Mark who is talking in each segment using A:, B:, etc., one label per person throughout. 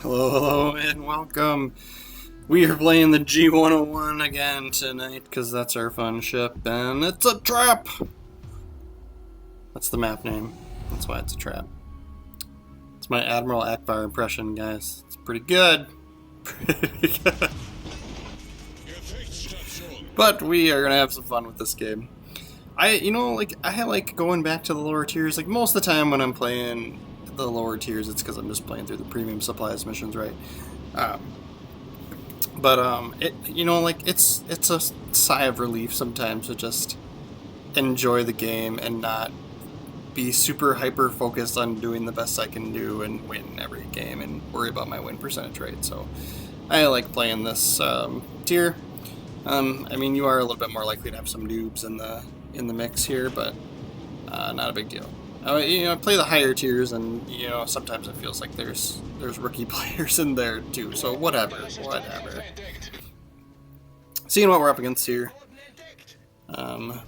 A: Hello, hello, and welcome. We are playing the G-101 again tonight, because that's our fun ship, and it's a trap! That's the map name. That's why it's a trap. It's my Admiral Akbar impression, guys. It's pretty good. Pretty good. But we are going to have some fun with this game. I like going back to the lower tiers. Like, most of the time when I'm playing the lower tiers, it's because I'm just playing through the premium supplies missions, right? It's a sigh of relief sometimes to just enjoy the game and not be super hyper focused on doing the best I can do and win every game and worry about my win percentage rate. So I like playing this tier. I mean, you are a little bit more likely to have some noobs in the mix here, but not a big deal. I play the higher tiers, and sometimes it feels like there's rookie players in there too. So whatever. Seeing what we're up against here,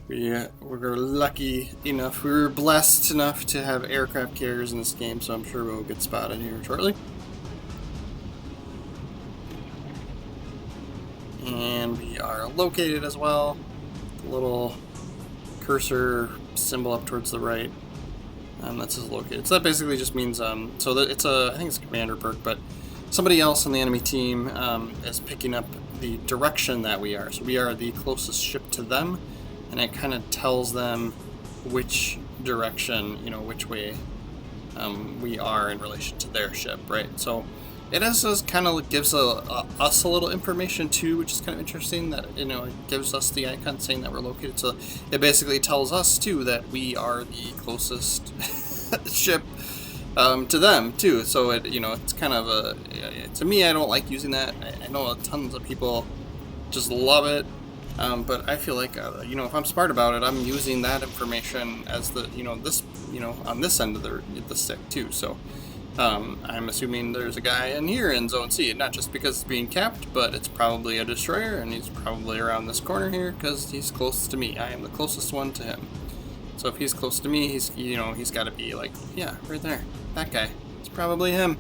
A: we're lucky enough, we were blessed enough to have aircraft carriers in this game, so I'm sure we'll get spotted here shortly. And we are located as well. The little cursor symbol up towards the right. That says located. So that basically just means, I think it's a commander perk, but somebody else on the enemy team is picking up the direction that we are. So we are the closest ship to them, and it kind of tells them which direction, which way we are in relation to their ship, right? So it also kind of gives us a little information too, which is kind of interesting, that it gives us the icon saying that we're located. So it basically tells us too that we are the closest ship to them too. So it's kind of to me, I don't like using that. I know tons of people just love it, but I feel like if I'm smart about it, I'm using that information as the on this end of the stick too. So I'm assuming there's a guy in here in Zone C, not just because it's being capped, but it's probably a destroyer, and he's probably around this corner here because he's close to me. I am the closest one to him. So if he's close to me, he's got to be like, yeah, right there. That guy. It's probably him.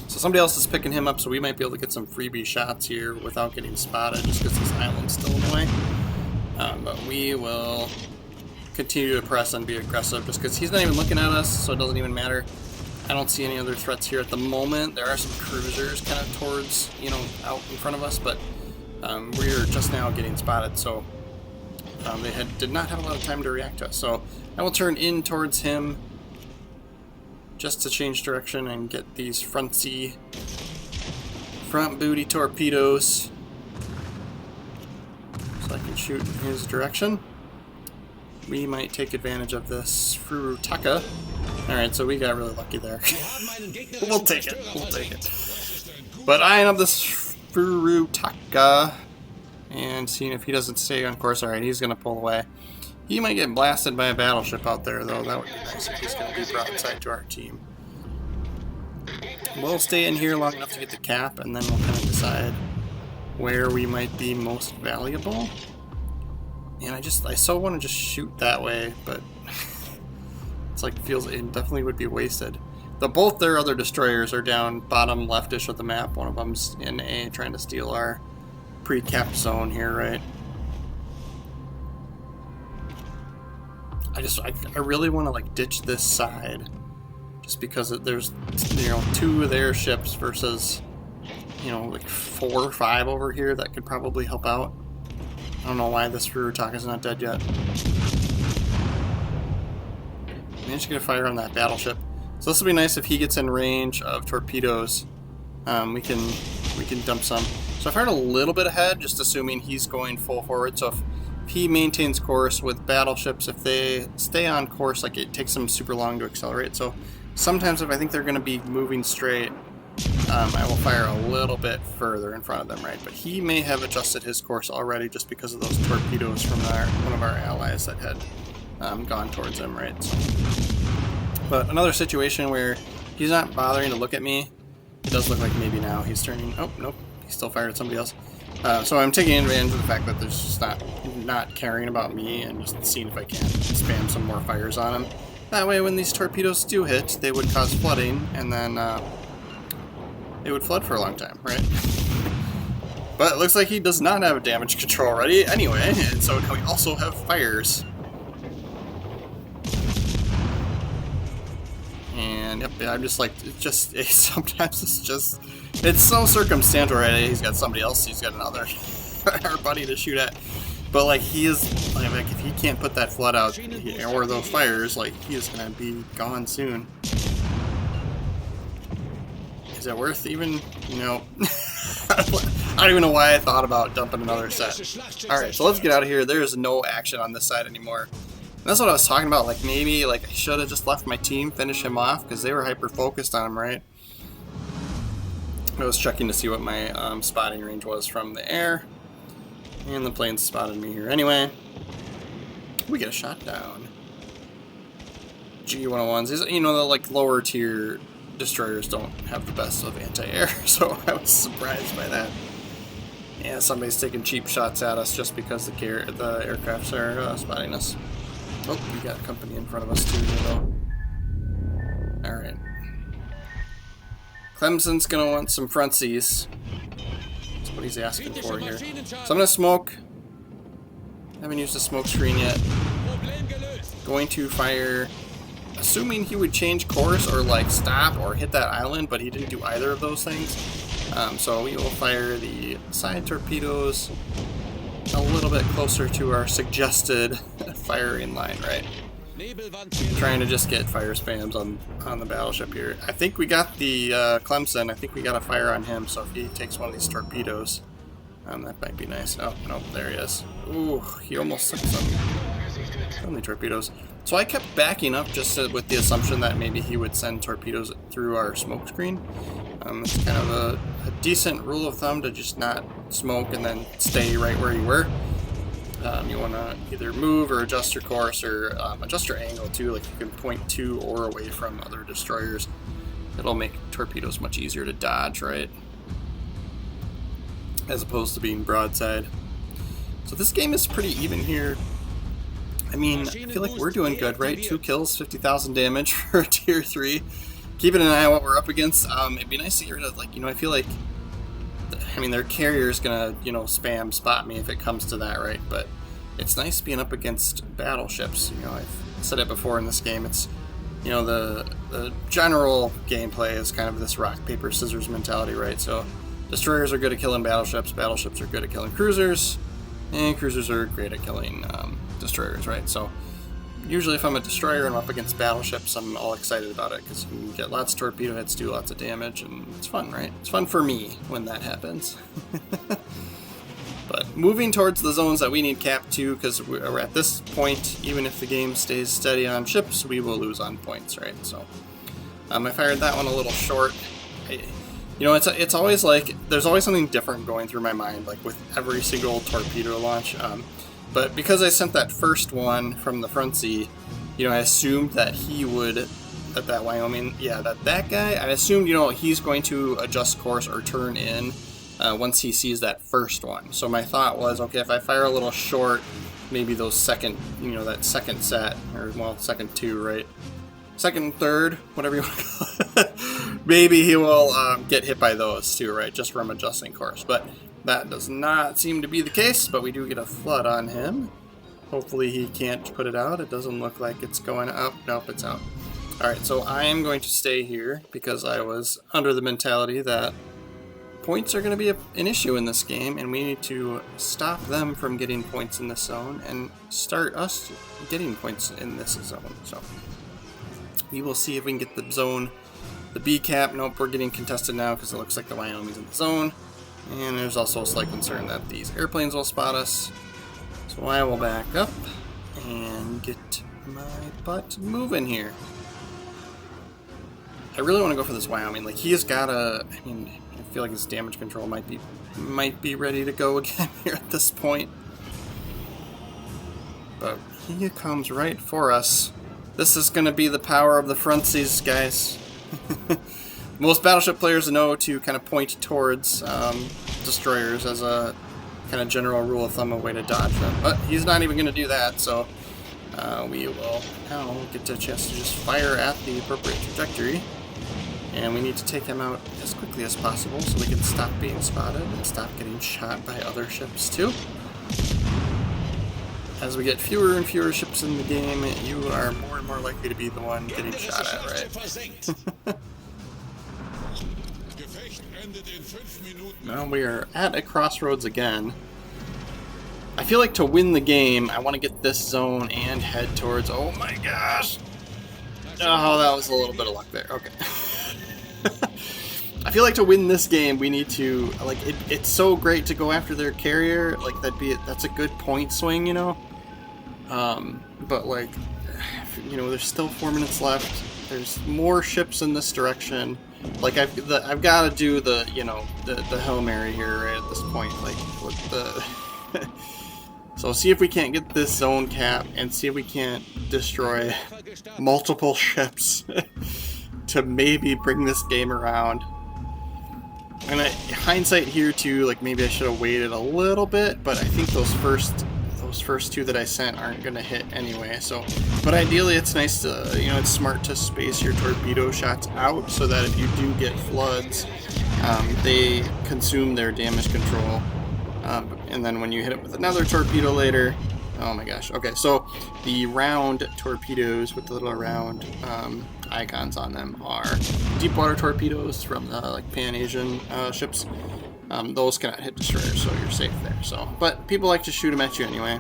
A: So somebody else is picking him up, so we might be able to get some freebie shots here without getting spotted, just because this island's still in the way. But we will continue to press and be aggressive, just because he's not even looking at us, so it doesn't even matter. I don't see any other threats here at the moment. There are some cruisers kind of towards, out in front of us, but we're just now getting spotted, so they did not have a lot of time to react to us. So I will turn in towards him just to change direction and get these front booty torpedoes so I can shoot in his direction. We might take advantage of this Furutaka. Alright, so we got really lucky there. We'll take it. But eyeing up this Furutaka and seeing if he doesn't stay on course. Alright, he's going to pull away. He might get blasted by a battleship out there, though. That would be nice if he's going to be broadside to our team. We'll stay in here long enough to get the cap, and then we'll kind of decide where we might be most valuable. And I so want to just shoot that way, but it's like it definitely would be wasted. Both their other destroyers are down bottom leftish of the map. One of them's in A, trying to steal our pre-capped zone here, right? I really want to like ditch this side, just because there's two of their ships versus like 4 or 5 over here that could probably help out. I don't know why this Furutaka is not dead yet. Managed to get a fire on that battleship. So this will be nice if he gets in range of torpedoes. We can dump some. So I fired a little bit ahead, just assuming he's going full forward. So if he maintains course with battleships, if they stay on course, like it takes them super long to accelerate. So sometimes if I think they're going to be moving straight, I will fire a little bit further in front of them, right? But he may have adjusted his course already just because of those torpedoes from one of our allies that had gone towards him, right? So, but another situation where he's not bothering to look at me. It does look like maybe now he's turning. Oh, nope. He still fired at somebody else. So I'm taking advantage of the fact that there's just not caring about me and just seeing if I can spam some more fires on him. That way when these torpedoes do hit, they would cause flooding, and then it would flood for a long time, right? But it looks like he does not have damage control ready anyway, and so now we also have fires. And yep, I'm just like, sometimes it's so circumstantial, right? He's got somebody else, he's got another our buddy to shoot at. But like, he is, like if he can't put that flood out, or those fires, like, he is gonna be gone soon. Is that worth even, you know, I don't even know why I thought about dumping another set. Alright, so let's get out of here. There's no action on this side anymore. And that's what I was talking about, like maybe like I should have just left my team finish him off, because they were hyper focused on him, right? I was checking to see what my spotting range was from the air, and the plane spotted me here anyway. We get a shot down. G-101s, these, you know, the like lower tier destroyers don't have the best of anti-air, so I was surprised by that. Yeah, somebody's taking cheap shots at us just because the aircrafts are spotting us. Oh, we got company in front of us too, though. Alright. Clemson's gonna want some frontsies. That's what he's asking for here. So I'm gonna smoke. Haven't used a smoke screen yet. Going to fire, assuming he would change course or like stop or hit that island, but he didn't do either of those things. So we will fire the side torpedoes a little bit closer to our suggested firing line, right? Trying to just get fire spams on the battleship here. I think we got the Clemson. I think we got a fire on him, so if he takes one of these torpedoes, that might be nice. Oh, no, there he is. Ooh, he almost took so many torpedoes. So I kept backing up just with the assumption that maybe he would send torpedoes through our smoke screen. It's kind of a decent rule of thumb to just not smoke and then stay right where you were. You want to either move or adjust your course, or adjust your angle too. Like you can point to or away from other destroyers. It'll make torpedoes much easier to dodge, right? As opposed to being broadside. So this game is pretty even here. I mean, I feel like we're doing good, right? 2 kills, 50,000 damage for tier 3. Keeping an eye on what we're up against. It'd be nice to get rid of, like, you know, I feel like, I mean, their carrier's gonna, you know, spam spot me if it comes to that, right? But it's nice being up against battleships. You know, I've said it before in this game. It's, you know, the general gameplay is kind of this rock, paper, scissors mentality, right? So destroyers are good at killing battleships, battleships are good at killing cruisers, and cruisers are great at killing destroyers, right? So usually if I'm a destroyer and I'm up against battleships, I'm all excited about it because you can get lots of torpedo hits, do lots of damage, and it's fun, right? It's fun for me when that happens. But moving towards the zones that we need cap to, because we're at this point, even if the game stays steady on ships, we will lose on points, right? So I fired that one a little short. You know, it's always like, there's always something different going through my mind, like with every single torpedo launch. But because I sent that first one from the front sea, you know, I assumed that he would, that Wyoming, yeah, that guy, I assumed, you know, he's going to adjust course or turn in once he sees that first one. So my thought was, okay, if I fire a little short, maybe those second, you know, that second set, or, well, second two, right? Second, third, whatever you want to call it, maybe he will get hit by those too, right? Just from adjusting course. But that does not seem to be the case, but we do get a flood on him. Hopefully he can't put it out. It doesn't look like it's going up. Nope, it's out. Alright, so I am going to stay here because I was under the mentality that points are going to be an issue in this game, and we need to stop them from getting points in this zone and start us getting points in this zone. So we will see if we can get the zone, the B cap. Nope, we're getting contested now because it looks like the Wyoming's in the zone. And there's also a slight concern that these airplanes will spot us. So I will back up and get my butt moving here. I really want to go for this Wyoming. Like, he has got a, I mean, I feel like his damage control might be ready to go again here at this point. But he comes right for us. This is going to be the power of the frontsies, guys. Most battleship players know to kind of point towards destroyers as a kind of general rule of thumb, a way to dodge them. But he's not even going to do that, so we will now get a chance to just fire at the appropriate trajectory. And we need to take him out as quickly as possible so we can stop being spotted and stop getting shot by other ships too. As we get fewer and fewer ships in the game, you are more and more likely to be the one getting shot at, right? Now we are at a crossroads again. I feel like to win the game, I want to get this zone and head towards... Oh my gosh! Oh, that was a little bit of luck there. Okay. I feel like to win this game, we need to... Like, it's so great to go after their carrier. Like, that's a good point swing, you know? But, like, you know, there's still 4 minutes left. There's more ships in this direction. Like, I've got to do the, you know, the Hail Mary here right at this point. Like, with the... So see if we can't get this zone cap and see if we can't destroy multiple ships to maybe bring this game around. And hindsight here too, like maybe I should have waited a little bit, but I think those first two that I sent aren't gonna hit anyway. So, but ideally it's nice to, you know, it's smart to space your torpedo shots out so that if you do get floods, they consume their damage control. And then when you hit it with another torpedo later, oh my gosh. Okay, so the round torpedoes with the little round icons on them are deep water torpedoes from the like Pan-Asian ships. Those cannot hit destroyers, so you're safe there. So, but people like to shoot them at you anyway,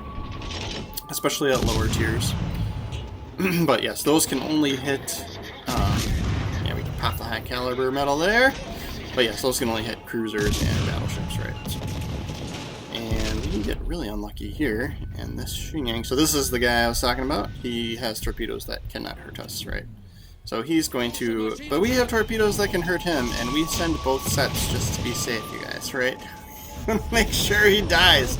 A: especially at lower tiers. But yes, those can only hit. Yeah, we can pop the high caliber metal there. But yes, those can only hit cruisers and battleships, right? So, and we can get really unlucky here, and this Xinjiang. So this is the guy I was talking about. He has torpedoes that cannot hurt us, right? So he's going to, but we have torpedoes that can hurt him, and we send both sets just to be safe, you guys, right? Make sure he dies.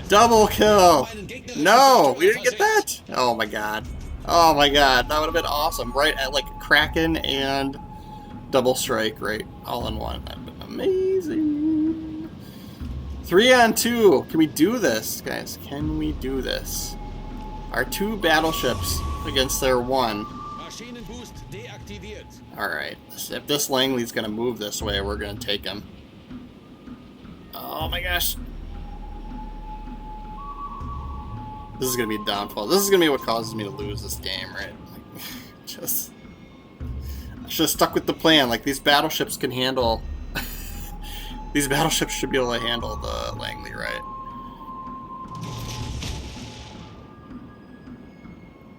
A: Double kill. No, we didn't get that. Oh my god. Oh my god, that would have been awesome. Right at like Kraken and double strike, right? All in one. That would have been amazing. 3-on-2. Can we do this, guys? Can we do this? Our 2 battleships against their 1. Alright. If this Langley's going to move this way, we're going to take him. Oh my gosh. This is going to be a downfall. This is going to be what causes me to lose this game, right? Like, I should have stuck with the plan. Like, these battleships can handle... These battleships should be able to handle the Langley, right?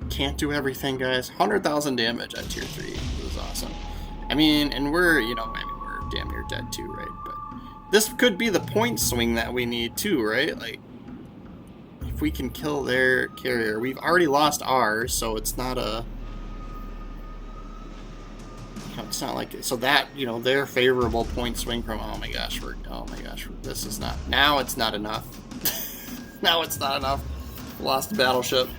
A: Can't do everything, guys. 100,000 damage at tier 3. This is awesome. I mean, and we're, you know, I mean, we're damn near dead too, right? But this could be the point swing that we need too, right? Like, if we can kill their carrier. We've already lost ours, so it's not a... It's not like it. So that, you know, their favorable point swing from, oh my gosh, this is not, now it's not enough. Now it's not enough. Lost a battleship.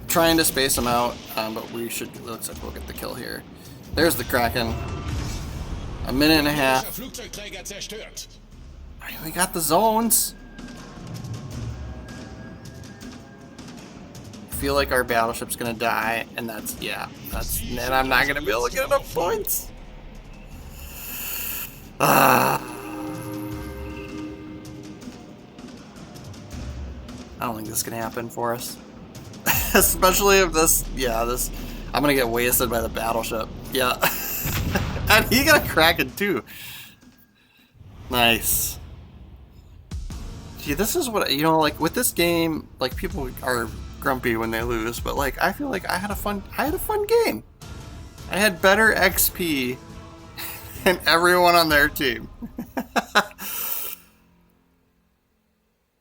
A: Trying to space them out, but we should, looks like we'll get the kill here. There's the Kraken. A minute and a half. We got the zones. I feel like our battleship's gonna die, and that's, yeah, and I'm not gonna be able to get enough points. I don't think this can happen for us. Especially if this, yeah, this, I'm gonna get wasted by the battleship. Yeah. And he got a Kraken too. Nice. Gee, this is what, you know, like with this game, like people are grumpy when they lose, but like I feel like I had a fun game. I had better XP than everyone on their team.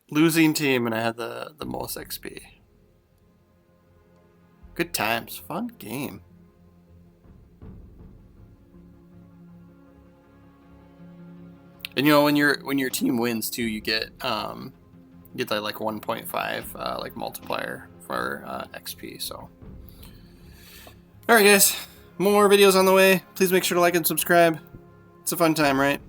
A: Losing team, and I had the most XP. Good times, fun game. And you know, when your team wins too, you get that like 1.5 like multiplier for XP. So, all right, guys, more videos on the way. Please make sure to like and subscribe. It's a fun time, right?